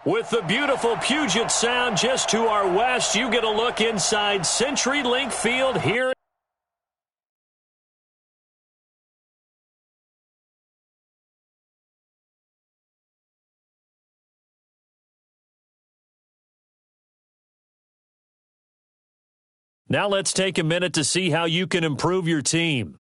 With the beautiful Puget Sound just to our west, you get a look inside CenturyLink Field here. Now let's take a minute to see how you can improve your team.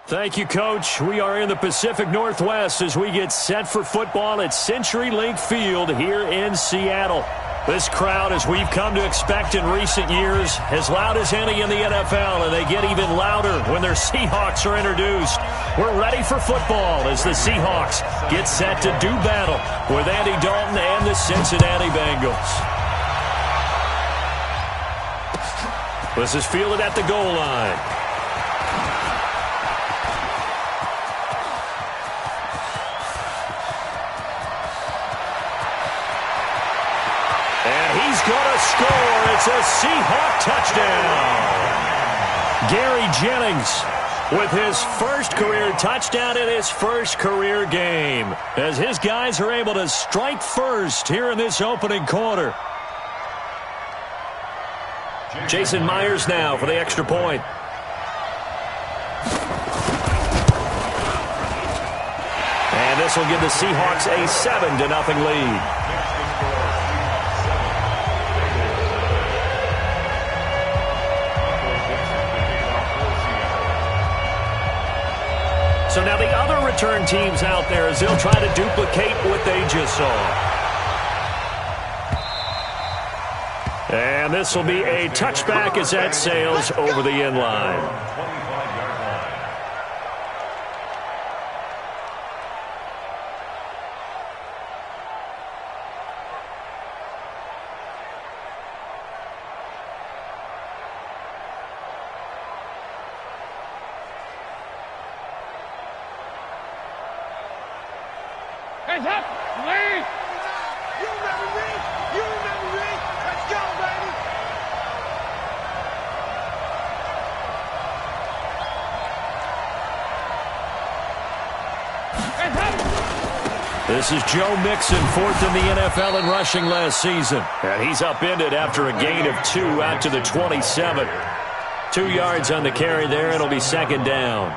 Thank you, Coach. We are in the Pacific Northwest as we get set for football at CenturyLink Field here in Seattle. This crowd, as we've come to expect in recent years, as loud as any in the NFL, and they get even louder when their Seahawks are introduced. We're ready for football as the Seahawks get set to do battle with Andy Dalton and the Cincinnati Bengals. This is fielded at the goal line. Going to score. It's a Seahawk touchdown. Gary Jennings with his first career touchdown in his first career game as his guys are able to strike first here in this opening quarter. Jason Myers now for the extra point. And this will give the Seahawks a 7-0 lead. So now the other return teams out there as they'll try to duplicate what they just saw. And this will be a touchback as that sails over the end line. Hands up, lead! You remember me? You remember me? Let's go, baby! Hands up! This is Joe Mixon, fourth in the NFL in rushing last season. And he's upended after a gain of 2 out to the 27. 2 yards on the carry there. It'll be second down.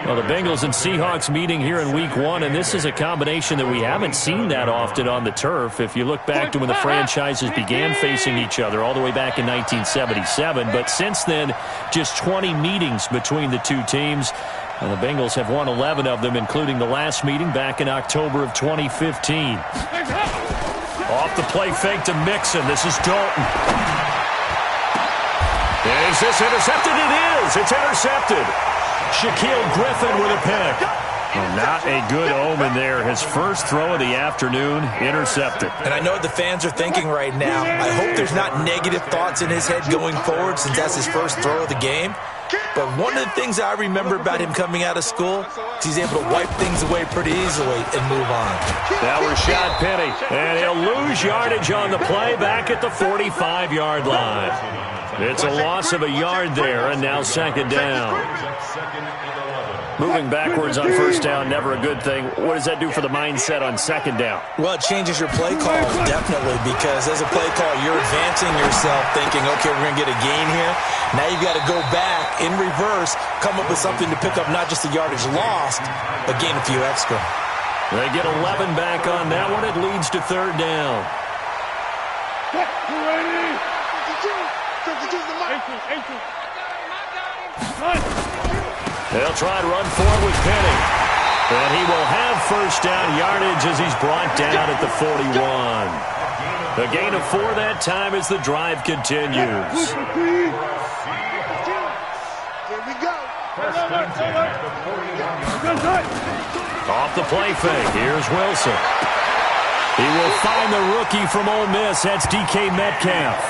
Well, the Bengals and Seahawks meeting here in Week 1, and this is a combination that we haven't seen that often on the turf. If you look back to when the franchises began facing each other all the way back in 1977, but since then, just 20 meetings between the two teams, and the Bengals have won 11 of them, including the last meeting back in October of 2015. Off the play fake to Mixon. This is Dalton. Is this intercepted? It is. It's intercepted. Shaquille Griffin with a pick. Well, not a good omen there. His first throw of the afternoon, intercepted. And I know what the fans are thinking right now. I hope there's not negative thoughts in his head going forward since that's his first throw of the game. But one of the things I remember about him coming out of school is he's able to wipe things away pretty easily and move on. Now Rashad Penny. And he'll lose yardage on the play back at the 45-yard line. It's a loss of a yard there, and now second down. Moving backwards on first down, never a good thing. What does that do for the mindset on second down? Well, it changes your play call, definitely, because as a play call, you're advancing yourself thinking, okay, we're going to get a gain here. Now you've got to go back in reverse, come up with something to pick up not just the yardage lost, but gain a few extra. They get 11 back on that one. It leads to third down. They'll try and run forward with Penny. And he will have first down yardage as he's brought down at the 41. A gain of 4 that time as the drive continues. Here we go. Off the play fake. Here's Wilson. He will find the rookie from Ole Miss. That's DK Metcalf.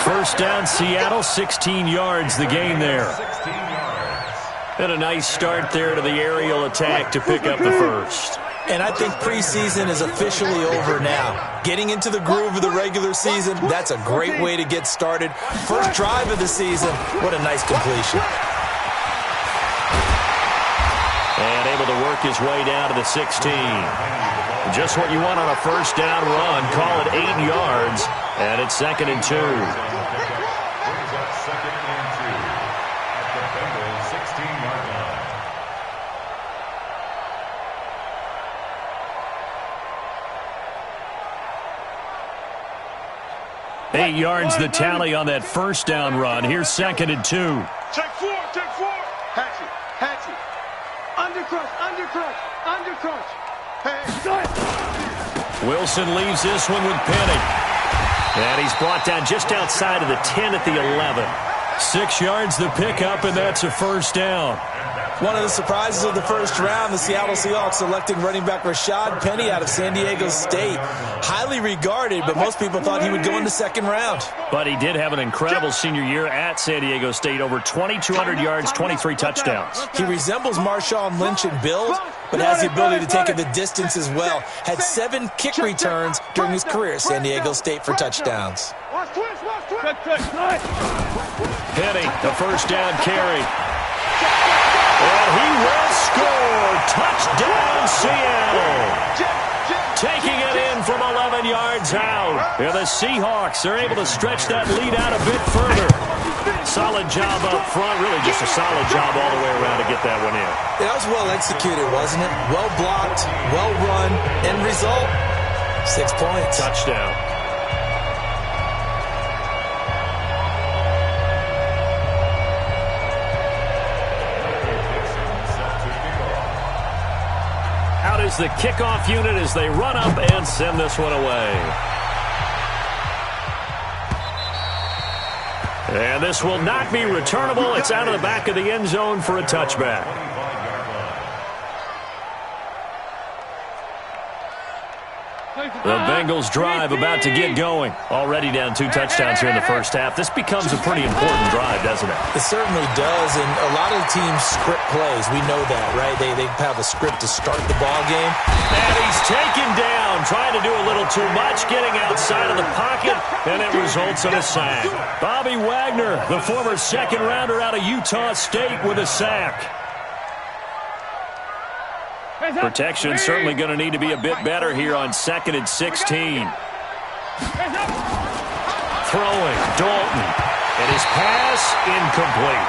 First down, Seattle, 16 yards the gain there. And a nice start there to the aerial attack to pick up the first. And I think preseason is officially over now. Getting into the groove of the regular season, that's a great way to get started. First drive of the season, what a nice completion. And able to work his way down to the 16. Just what you want on a first down run. Call it 8 yards. And it's 2nd and 2. Brings up 2nd and 2 at the Bengals 16-yard line. 8 yards the tally on that first down run. Here's 2nd and 2. Take 4, take 4. Hatchet. Undercrush. Hey. Wilson leaves this one with Penny. And he's brought down just outside of the 10 at the 11. 6 yards the pickup, and that's a first down. One of the surprises of the first round, the Seattle Seahawks selecting running back Rashad Penny out of San Diego State. Highly regarded, but most people thought he would go in the second round. But he did have an incredible senior year at San Diego State. Over 2,200 yards, 23 touchdowns. He resembles Marshawn Lynch in build, but has the ability to take it the distance as well. Had 7 kick returns during his career at San Diego State for touchdowns. Penny, the first down carry. And he will score. Touchdown, Seattle. Taking it in from 11 yards. yards out. And the Seahawks are able to stretch that lead out a bit further. Solid job up front. Really just a solid job all the way around to get that one in. That was well executed, wasn't it? Well blocked, well run. End result, 6 points. Touchdown. Out is the kickoff unit as they run up and send this one away. And this will not be returnable. It's out of the back of the end zone for a touchback. The Bengals drive about to get going. Already down 2 touchdowns here in the first half. This becomes a pretty important drive, doesn't it? It certainly does, and a lot of the teams script plays. We know that, right? They have a script to start the ball game. And he's taken down, trying to do a little too much, getting outside of the pocket, and it results in a sack. Bobby Wagner, the former second-rounder out of Utah State, with a sack. Protection certainly going to need to be a bit better here on 2nd and 16. Throwing, Dalton, and his pass incomplete.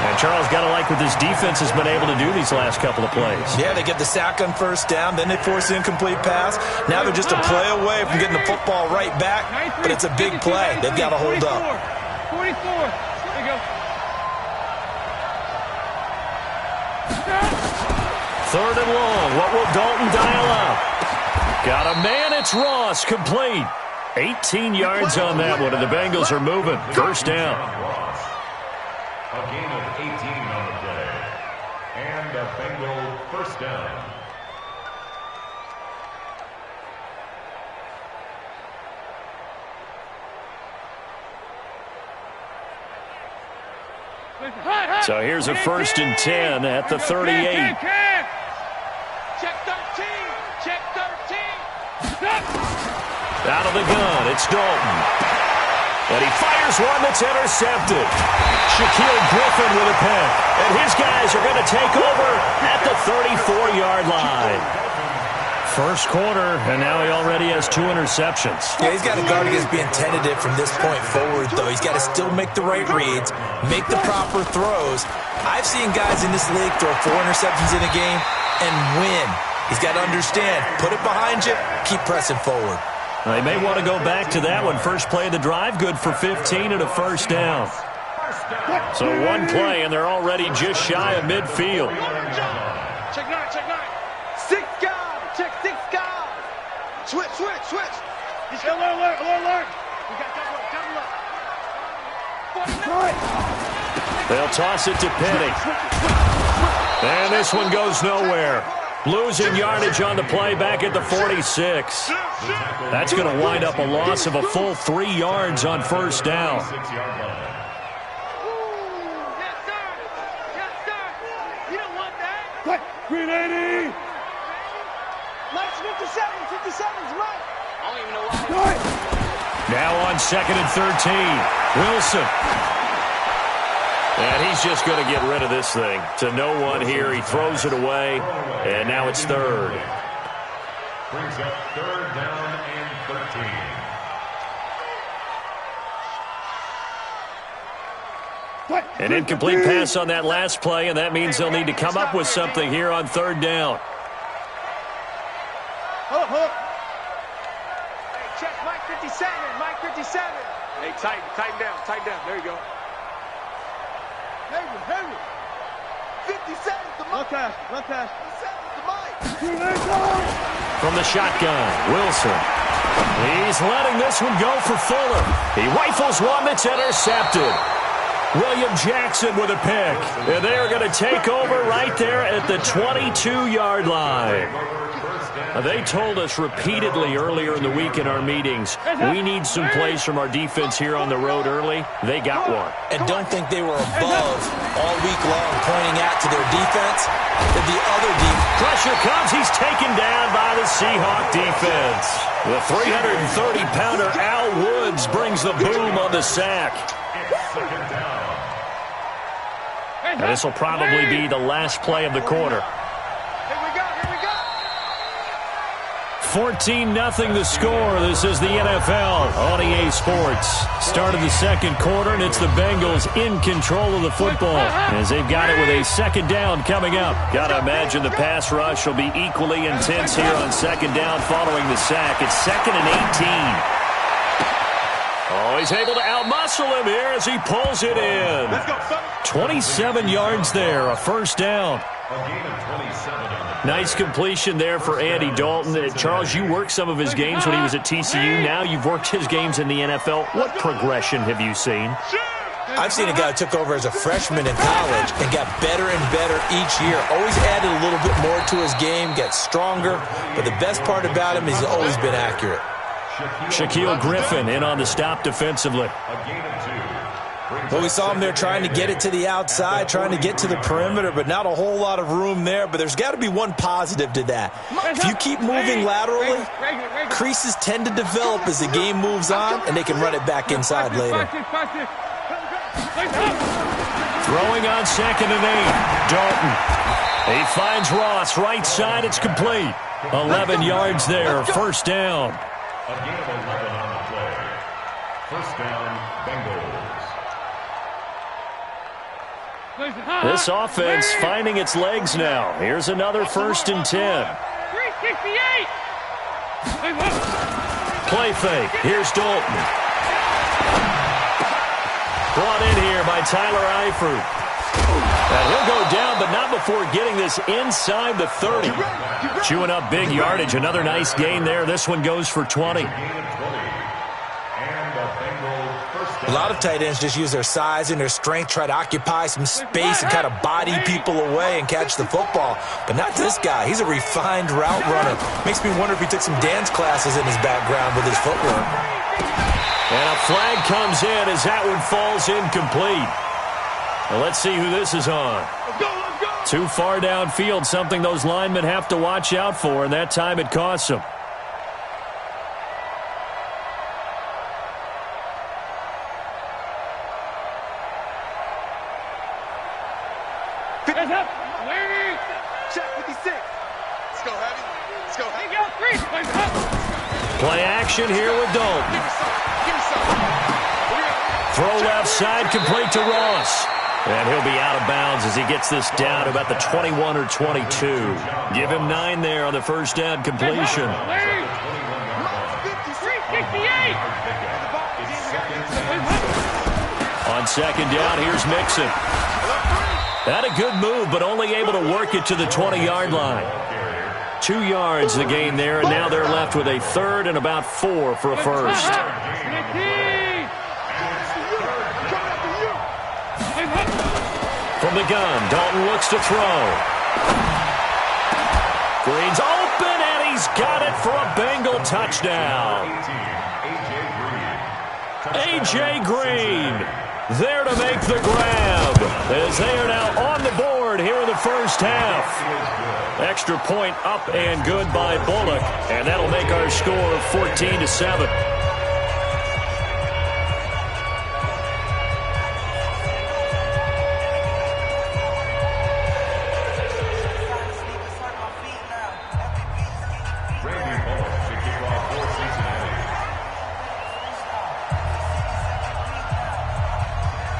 And Charles, got to like what this defense has been able to do these last couple of plays. Yeah, they get the sack on first down, then they force an incomplete pass. Now they're just a play away from getting the football right back, but it's a big play. They've got to hold up. 44. There you go. 3rd and long. What will Dalton dial up? Got a man. It's Ross. Complete. 18 yards on that one, and the Bengals are moving. First down. A gain of 18 on the play. And a Bengal first down. So here's a 1st and 10 at the 38. Check 13. Check 13. Out of the gun, it's Dalton. And he fires one that's intercepted. Shaquille Griffin with a pick. And his guys are going to take over at the 34-yard line. First quarter, and now he already has 2 interceptions. Yeah, he's got to guard against being tentative from this point forward, though. He's got to still make the right reads, make the proper throws. I've seen guys in this league throw 4 interceptions in a game and win. He's got to understand, put it behind you, keep pressing forward. They may want to go back to that one. First play of the drive, good for 15 and a first down. So one play, and they're already just shy of midfield. Check 9. 6 guys. Check 6 guys. Switch. He's got alert. We got double up. They'll toss it to Penny. And this one goes nowhere. Losing yardage on the play back at the 46. That's going to wind up a loss of a full 3 yards on first down. Yes, sir. You don't want that. Green 80. Lights 57's right. I don't even know why. Now on 2nd and 13. Wilson. And he's just going to get rid of this thing. To no one here. He throws it away. And now it's 3rd. Brings up 3rd down and 13. An incomplete pass on that last play, and that means they'll need to come up with something here on 3rd down. Hold. Hey, check Mike 57. Hey, tighten down. There you go. Henry. 57 the Mike. One pass. 57 the Mike. From the shotgun, Wilson. He's letting this one go for Fuller. He rifles one that's intercepted. William Jackson with a pick. And they are going to take over right there at the 22-yard line. They told us repeatedly earlier in the week in our meetings, we need some plays from our defense here on the road early. They got one. And don't think they were above all week long pointing out to their defense. That the other defense. Pressure comes. He's taken down by the Seahawk defense. The 330-pounder Al Woods brings the boom on the sack. And this will probably be the last play of the quarter. 14-0 the score. This is the NFL on EA Sports. Start of the second quarter, and it's the Bengals in control of the football as they've got it with a second down coming up. Got to imagine the pass rush will be equally intense here on second down following the sack. It's 2nd and 18. Oh, he's able to outmuscle him here as he pulls it in. 27 yards there, a first down. Nice completion there for Andy Dalton. Charles, you worked some of his games when he was at TCU. Now you've worked his games in the NFL. What progression have you seen? I've seen a guy who took over as a freshman in college and got better and better each year. Always added a little bit more to his game, got stronger. But the best part about him is he's always been accurate. Shaquille Griffin in on the stop defensively. Well, we saw him there trying to get it to the outside, trying to get to the perimeter, but not a whole lot of room there. But there's got to be one positive to that. If you keep moving laterally, creases tend to develop as the game moves on, and they can run it back inside later. Throwing on 2nd and 8. Dalton. He finds Ross right side. It's complete. 11 yards there. First down. A gain of 11 on the play. First down, Bengals. This offense finding its legs now. Here's another 1st and 10. 368. Play fake. Here's Dalton. Brought in here by Tyler Eifert. And he'll go down, but not before getting this inside the 30. Chewing up big yardage. Another nice gain there. This one goes for 20. A lot of tight ends just use their size and their strength, try to occupy some space and kind of body people away and catch the football. But not this guy. He's a refined route runner. Makes me wonder if he took some dance classes in his background with his footwork. And a flag comes in as that one falls incomplete. Well, let's see who this is on. Too far downfield, something those linemen have to watch out for, and that time it costs them. Check 56. Let's go, Heavy. Let's go, Heavy. Play action here with Dalton. Throw left side, complete to Ross. And he'll be out of bounds as he gets this down to about the 21 or 22. Give him 9 there on the first down completion. On second down, here's Mixon. Had a good move, but only able to work it to the 20-yard line. 2 yards the gain there, and now they're left with a 3rd and about 4 for a first. From the gun, Dalton looks to throw. Green's open, and he's got it for a Bengal touchdown. A.J. Green there to make the grab as they are now on the board here in the first half. Extra point up and good by Bullock, and that'll make our score 14-7.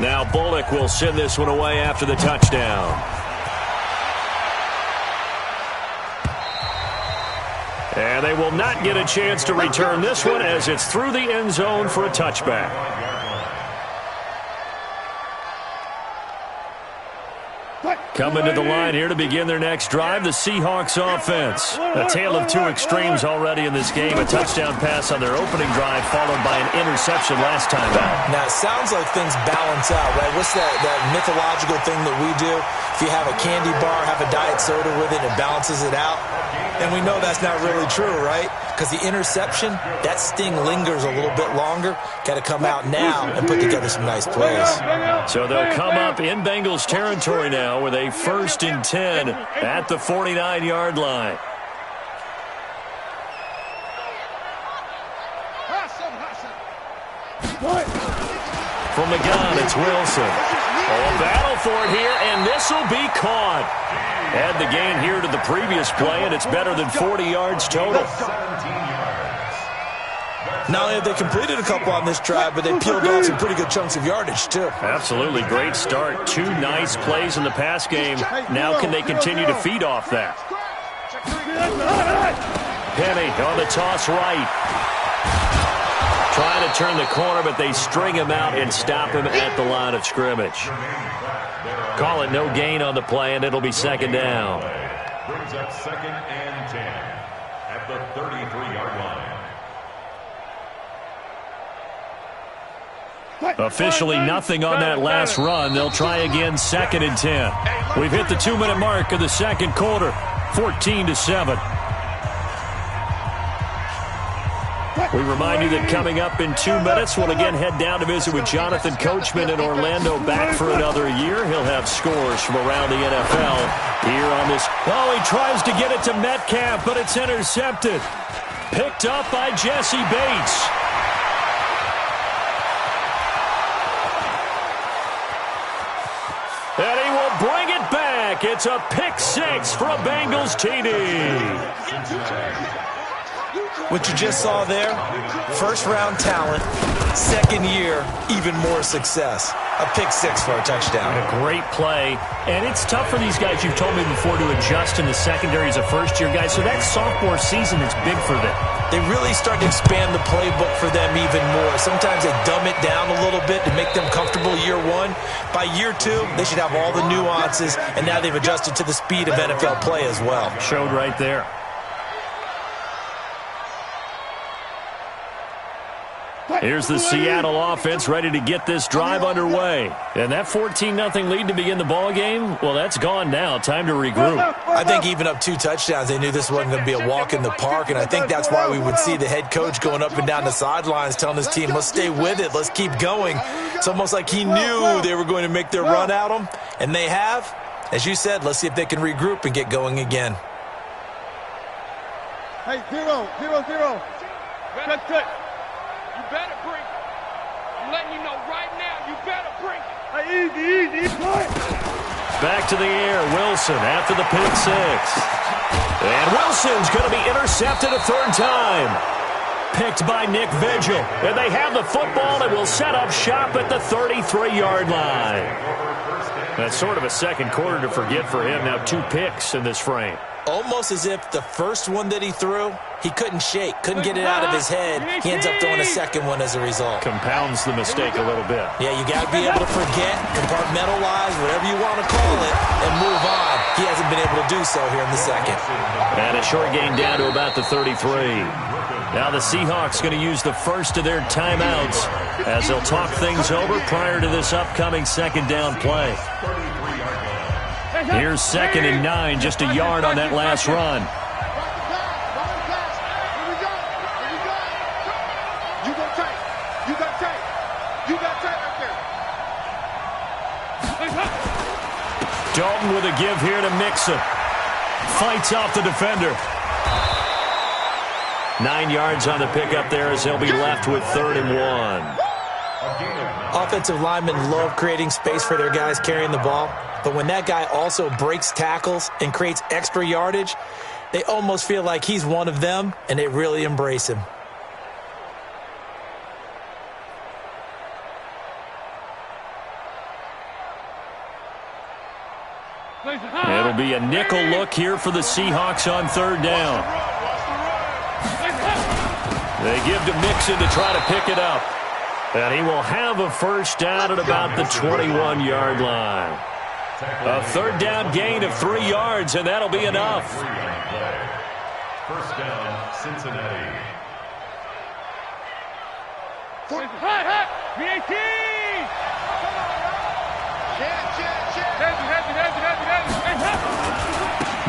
Now Bullock will send this one away after the touchdown. And they will not get a chance to return this one as it's through the end zone for a touchback. Coming to the line here to begin their next drive, the Seahawks offense. A tale of two extremes already in this game. A touchdown pass on their opening drive followed by an interception last time out. Now, it sounds like things balance out, right? What's that mythological thing that we do? If you have a candy bar, have a diet soda with it, it balances it out. And we know that's not really true, right? Because the interception, that sting lingers a little bit longer. Got to come out now and put together some nice plays. So they'll come up in Bengals territory now with a 1st and 10 at the 49-yard line. From the gun, it's Wilson. Oh, a battle for it here, and this will be caught. Add the gain here to the previous play, and it's better than 40 yards total. 17 yards. Not only have they completed a couple on this drive, but they peeled off some pretty good chunks of yardage, too. Absolutely great start. 2 nice plays in the pass game. Now can they continue to feed off that? Penny on the toss right. Trying to turn the corner, but they string him out and stop him at the line of scrimmage. Call it no gain on the play, and it'll be second down. Brings up 2nd and 10 at the 33-yard line. Officially nothing on that last run. They'll try again 2nd and 10. We've hit the 2-minute mark of the second quarter. 14-7. We remind you that coming up in 2 minutes, we'll again head down to visit with Jonathan Coachman in Orlando, back for another year. He'll have scores from around the NFL here on this. Oh, he tries to get it to Metcalf, but it's intercepted. Picked up by Jesse Bates. And he will bring it back. It's a pick 6 for a Bengals TD. What you just saw there, first-round talent, second year, even more success. A pick 6 for a touchdown. A great play. And it's tough for these guys, you've told me before, to adjust in the secondary as a first-year guy. So that sophomore season is big for them. They really start to expand the playbook for them even more. Sometimes they dumb it down a little bit to make them comfortable year one. By year 2, they should have all the nuances, and now they've adjusted to the speed of NFL play as well. Showed right there. Here's the Seattle offense ready to get this drive underway. And that 14-0 lead to begin the ball game, well, that's gone now. Time to regroup. I think even up 2 touchdowns, they knew this wasn't going to be a walk in the park, and I think that's why we would see the head coach going up and down the sidelines telling his team, let's stay with it, let's keep going. It's almost like he knew they were going to make their run at him, and they have. As you said, let's see if they can regroup and get going again. Hey, 0-0-0. Good. You better bring it. I'm letting you know right now, you better bring it. Hey, easy. Back to the air, Wilson after the pick 6. And Wilson's going to be intercepted a 3rd time. Picked by Nick Vigil. And they have the football and will set up shop at the 33-yard line. That's sort of a second quarter to forget for him. Now 2 picks in this frame. Almost as if the first one that he threw, he couldn't shake, couldn't get it out of his head. He ends up throwing a second one as a result. Compounds the mistake a little bit. Yeah, you got to be able to forget, compartmentalize, whatever you want to call it, and move on. He hasn't been able to do so here in the second. And a short gain down to about the 33. Now the Seahawks going to use the first of their timeouts as they'll talk things over prior to this upcoming second down play. Here's 2nd and 9, just a yard on that last run. Dalton with a give here to Mixon. Fights off the defender. 9 yards on the pickup there as they'll be left with 3rd and 1. Offensive linemen love creating space for their guys carrying the ball, but when that guy also breaks tackles and creates extra yardage, they almost feel like he's one of them, and they really embrace him. It'll be a nickel look here for the Seahawks on 3rd down. They give to Mixon to try to pick it up. And he will have a first down at about the 21-yard line. A 3rd down gain of 3 yards, and that'll be enough. First down, Cincinnati.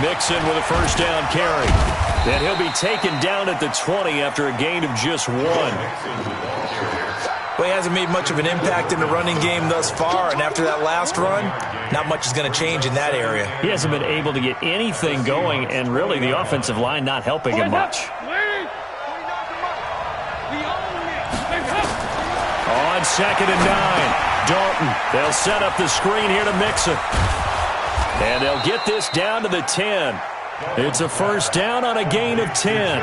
Mixon with a first down carry. And he'll be taken down at the 20 after a gain of just 1. Well, he hasn't made much of an impact in the running game thus far, and after that last run, not much is going to change in that area. He hasn't been able to get anything going, and really the offensive line not helping him much. On 2nd and 9. Dalton, they'll set up the screen here to Mixon. And they'll get this down to the 10. It's a first down on a gain of 10.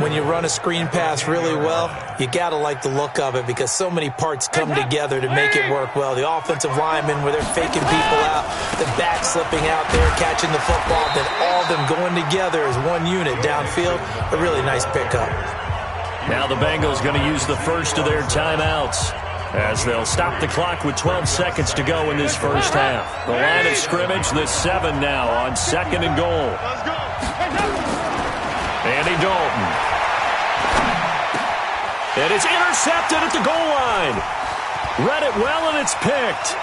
When you run a screen pass really well, you got to like the look of it because so many parts come together to make it work well. The offensive linemen, where they're faking people out, the back slipping out there, catching the football, then all of them going together as one unit downfield. A really nice pickup. Now the Bengals going to use the first of their timeouts as they'll stop the clock with 12 seconds to go in this first half. The line of scrimmage, the 7 now on 2nd and goal. Andy Dalton. And it's intercepted at the goal line. Read it well, and it's picked.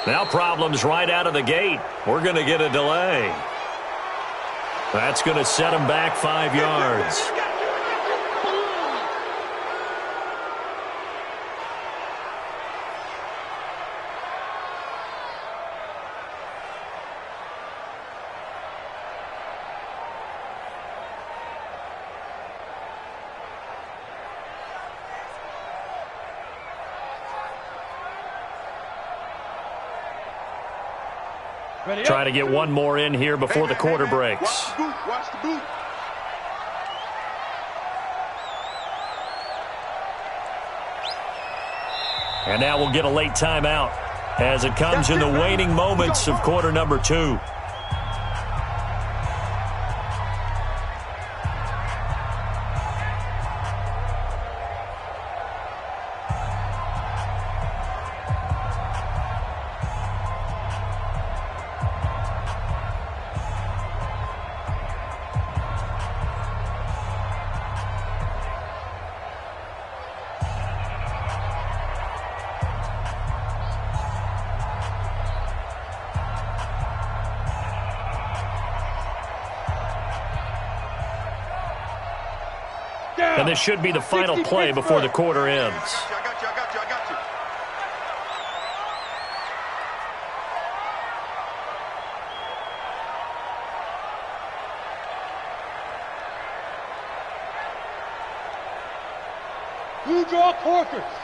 Now problems right out of the gate. We're going to get a delay. That's going to set them back 5 yards. Try to get one more in here before the quarter breaks. Watch the boot. And now we'll get a late timeout as it comes in the waning moments of quarter number 2. And this should be the final play before the quarter ends. I got you. Blue draw Corkers.